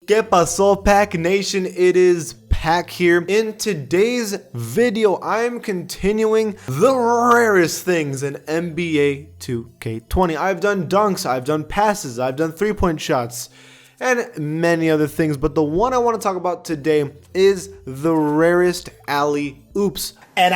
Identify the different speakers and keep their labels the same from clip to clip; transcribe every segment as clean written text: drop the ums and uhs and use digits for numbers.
Speaker 1: ¿Qué pasó, Pack Nation? It is Pack here. In today's video, I'm continuing the rarest things in NBA 2K20. I've done dunks, I've done passes, I've done three-point shots, and many other things. But the one I want to talk about today is the rarest alley-oops. And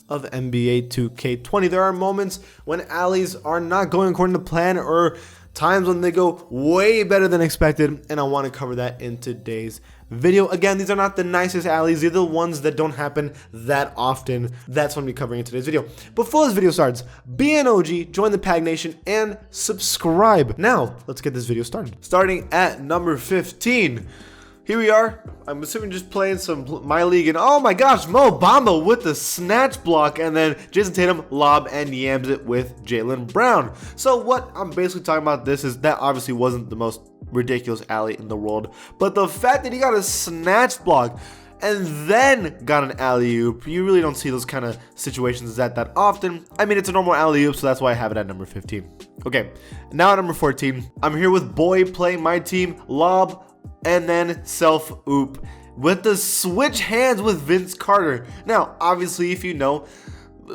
Speaker 1: of NBA 2K20. There are moments when alleys are not going according to plan, or times when they go way better than expected, and I want to cover that in today's video. Again, these are not the nicest alleys. These are the ones that don't happen that often. That's what I'm going to be covering in today's video. Before this video starts, be an OG, join the Pack Nation, and subscribe. Now, let's get this video started. Starting at number 15. Here we are. I'm assuming just playing some My League, and oh my gosh, Bamba with the snatch block, and then Jason Tatum lob and yams it with Jaylen Brown. So what I'm basically talking about this is that obviously wasn't the most ridiculous alley in the world, but the fact that he got a snatch block and then got an alley-oop, you really don't see those kind of situations that often. I mean, it's a normal alley-oop, so that's why I have it at number 15. Okay, now at number 14, I'm here with Boy playing my team, lob, and then self-oop with the switch hands with Vince Carter. Now, obviously, if you know,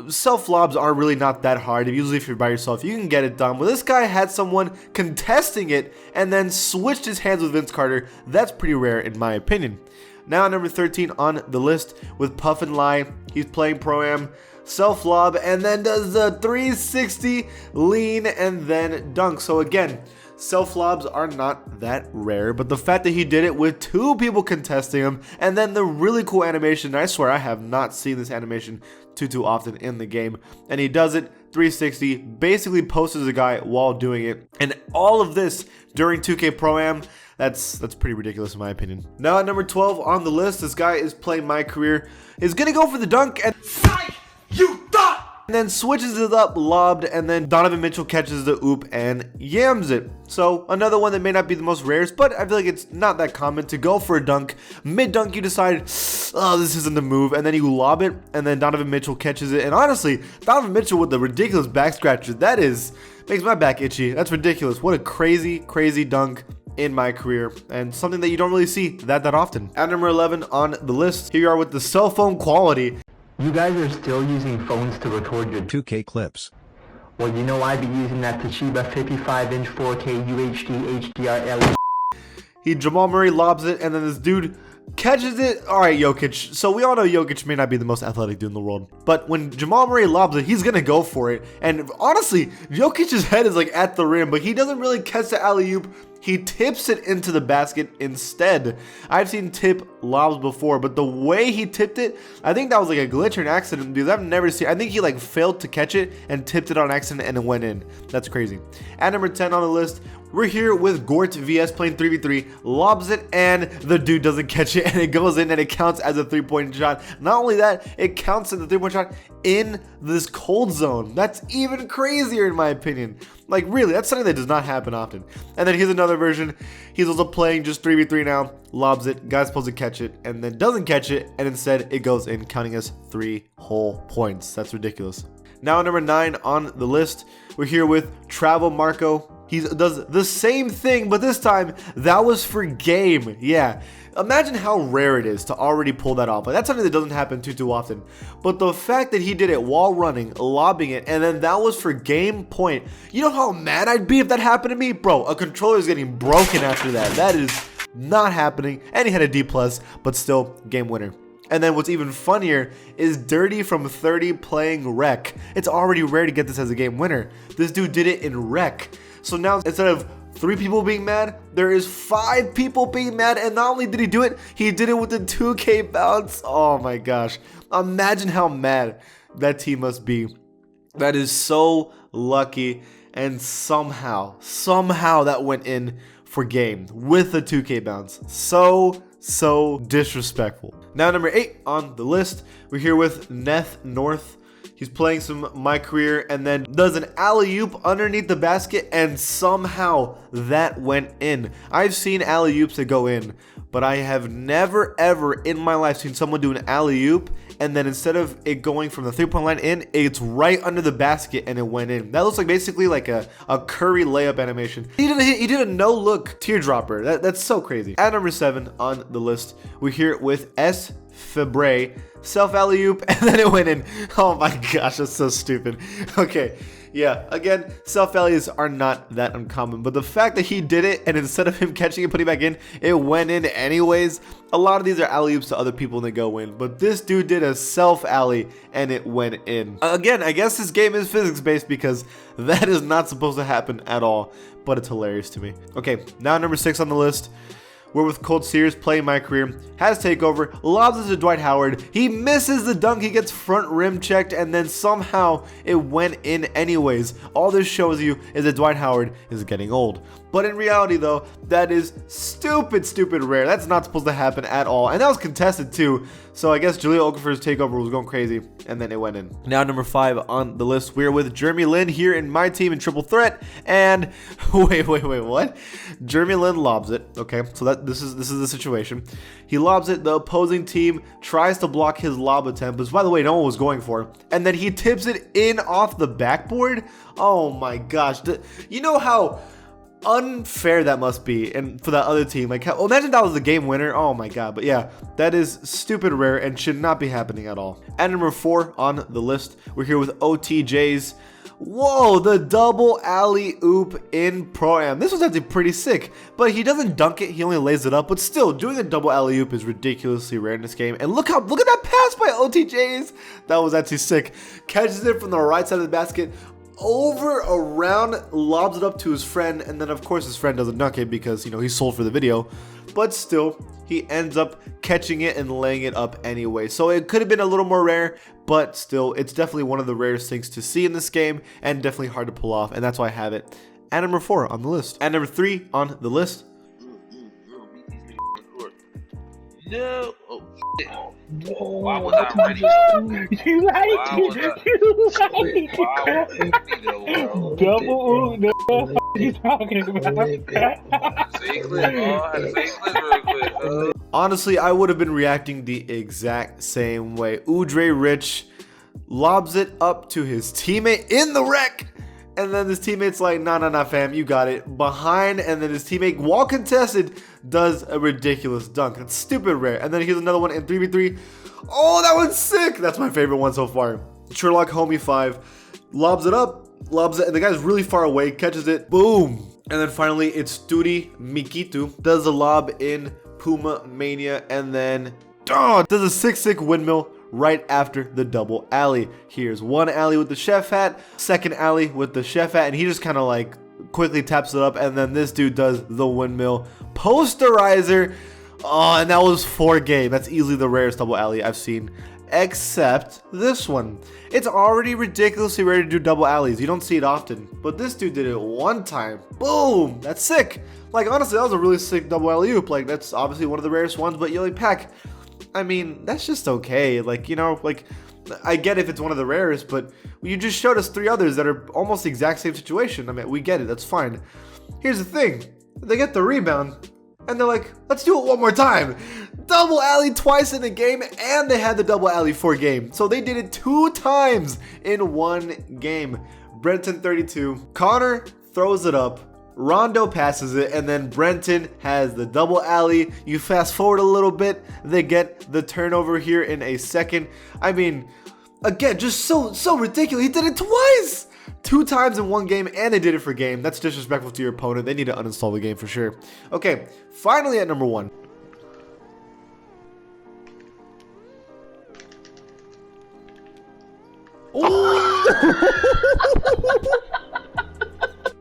Speaker 1: self-lobs are really not that hard. Usually, if you're by yourself, you can get it done. But this guy had someone contesting it and then switched his hands with Vince Carter. That's pretty rare, in my opinion. Now, number 13 on the list with Puffin Life. He's playing Pro-Am, self-lob, and then does the 360 lean and then dunk. So again, self-lobs are not that rare, but the fact that he did it with two people contesting him, and then the really cool animation, I swear I have not seen this animation too often in the game, and he does it 360, basically poses a guy while doing it, and all of this during 2K Pro-Am. That's pretty ridiculous in my opinion. Now at number 12 on the list, this guy is playing My Career, is gonna go for the dunk, and you thought! And then switches it up, lobbed, and then Donovan Mitchell catches the oop and yams it. So another one that may not be the most rarest, but I feel like it's not that common to go for a dunk. Mid-dunk, you decide, oh, this isn't the move, and then you lob it, and then Donovan Mitchell catches it. And honestly, Donovan Mitchell with the ridiculous back scratcher, makes my back itchy. That's ridiculous. What a crazy dunk in My Career, and something that you don't really see that often. At number 11 on the list, here you are with the cell phone quality.
Speaker 2: You guys are still using phones to record your
Speaker 3: 2K clips.
Speaker 2: Well, you know I'd be using that Toshiba 55-inch 4K UHD HDR LED.
Speaker 1: He Jamal Murray lobs it, and then this dude catches it. All right, Jokic. So we all know Jokic may not be the most athletic dude in the world, but when Jamal Murray lobs it, he's gonna go for it. And honestly, Jokic's head is like at the rim, but he doesn't really catch the alley-oop. He tips it into the basket instead. I've seen tip lobs before, but the way he tipped it, I think that was like a glitch or an accident, because I've never seen. I think he like failed to catch it and tipped it on accident and it went in. That's crazy. At number 10 on the list, we're here with Gort VS playing 3v3, lobs it, and the dude doesn't catch it, and it goes in, and it counts as a three-point shot. Not only that, it counts as a three-point shot in this cold zone. That's even crazier in my opinion. Like really, that's something that does not happen often. And then here's another version. He's also playing just 3v3 now, lobs it, guy's supposed to catch it, and then doesn't catch it, and instead it goes in, counting as 3 whole points. That's ridiculous. Now number 9 on the list, we're here with Travel Marco. He does the same thing, but this time that was for game. Yeah, imagine how rare it is to already pull that off. Like, that's something that doesn't happen too often. But the fact that he did it while running, lobbing it, and then that was for game point. You know how mad I'd be if that happened to me? Bro, a controller is getting broken after that. That is not happening. And he had a D+, but still game winner. And then what's even funnier is Dirty from 30 playing Rec. It's already rare to get this as a game winner. This dude did it in Rec. So now instead of 3 people being mad, there is 5 people being mad, and not only did he do it, he did it with the 2K bounce. Oh my gosh. Imagine how mad that team must be. That is so lucky, and somehow that went in for game with the 2K bounce. So disrespectful. Now number 8 on the list, we're here with Nath North. He's playing some My Career and then does an alley-oop underneath the basket, and somehow that went in. I've seen alley-oops that go in, but I have never ever in my life seen someone do an alley-oop and then instead of it going from the 3-point line in, it's right under the basket and it went in. That looks like basically like a Curry layup animation. He did a no-look teardropper. That's so crazy. At number 7 on the list, we're here with Fabray, self alley-oop, and then it went in. Oh my gosh, that's so stupid. Okay, yeah, again, self alleys are not that uncommon, but the fact that he did it and instead of him catching it, putting it back in, it went in anyways. A lot of these are alley-oops to other people and they go in, but this dude did a self alley and it went in. Again, I guess this game is physics based because that is not supposed to happen at all, but it's hilarious to me. Okay, now number 6 on the list. We're with Cold Sears, playing my career, has takeover, lobs it to Dwight Howard. He misses the dunk, he gets front rim checked, and then somehow it went in anyways. All this shows you is that Dwight Howard is getting old. But in reality though, that is stupid rare. That's not supposed to happen at all. And that was contested too. So I guess Julia Okafor's takeover was going crazy, and then it went in. Now number 5 on the list, we're with Jeremy Lin here in my team in triple threat. And wait, what? Jeremy Lin lobs it. Okay, so this is the situation. He lobs it, the opposing team tries to block his lob attempt, which by the way, no one was going for. And then he tips it in off the backboard. Oh my gosh. You know how unfair that must be, and for that other team, like, imagine that was the game winner. Oh my god. But yeah, that is stupid rare and should not be happening at all. At number 4 on the list, we're here with OTJs. Whoa, the double alley oop in Pro-Am. This was actually pretty sick, but he doesn't dunk it, he only lays it up. But still, doing a double alley oop is ridiculously rare in this game. And look at that pass by OTJs. That was actually sick. Catches it from the right side of the basket, around, lobs it up to his friend, and then of course his friend doesn't dunk it because, you know, he's sold for the video, but still he ends up catching it and laying it up anyway. So it could have been a little more rare, but still, it's definitely one of the rarest things to see in this game and definitely hard to pull off, and that's why I have it at number 4 on the list. At number 3 on the list,
Speaker 3: no. Oh, shit.
Speaker 4: Whoa,
Speaker 3: Why was I ready?
Speaker 4: You like it. You like it. Double no, what are you talking about?
Speaker 3: Say clip, I had to say clip real quick.
Speaker 1: Honestly, I would have been reacting the exact same way. Udre Rich lobs it up to his teammate in the wreck. And then his teammate's like, nah, fam, you got it. Behind, and then his teammate, while contested, does a ridiculous dunk. It's stupid rare. And then here's another one in 3v3. Oh, that one's sick. That's my favorite one so far. Sherlock Homie 5 lobs it up, lobs it, and the guy's really far away, catches it, boom. And then finally, it's Studi Mikitu, does a lob in Puma Mania, and then does a sick windmill right after the double alley. Here's one alley with the chef hat, second alley with the chef hat, and he just kind of like quickly taps it up, and then this dude does the windmill posterizer. Oh, and that was 4 game. That's easily the rarest double alley I've seen, except this one. It's already ridiculously rare to do double alleys. You don't see it often, but this dude did it one time. Boom, that's sick. Like, honestly, that was a really sick double alley-oop. Like, that's obviously one of the rarest ones, but you're like, Pack, I mean, that's just okay. Like, you know, like, I get if it's one of the rarest, but you just showed us 3 others that are almost the exact same situation. I mean, we get it, that's fine. Here's the thing, they get the rebound, and they're like, let's do it one more time. Double alley twice in a game, and they had the double alley for game. So they did it 2 times in 1 game. Brenton 32, Connor throws it up, Rondo passes it, and then Brenton has the double alley. You fast forward a little bit, they get the turnover here in a second. I mean, again, just so ridiculous. He did it twice! 2 times in 1 game, and they did it for game. That's disrespectful to your opponent. They need to uninstall the game for sure. Okay, finally at number 1.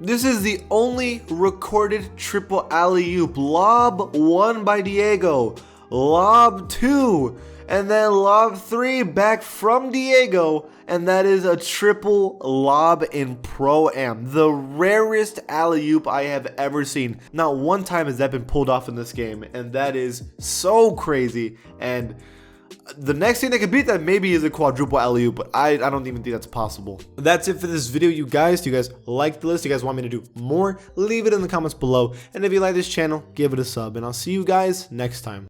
Speaker 1: This is the only recorded triple alley-oop. Lob 1 by Diego, lob 2, and then lob 3 back from Diego, and that is a triple lob in Pro-Am. The rarest alley-oop I have ever seen. Not one time has that been pulled off in this game, and that is so crazy. And the next thing that could beat that maybe is a quadruple alley-oop, but I don't even think that's possible. That's it for this video, you guys. Do you guys like the list? Do you guys want me to do more? Leave it in the comments below. And if you like this channel, give it a sub, and I'll see you guys next time.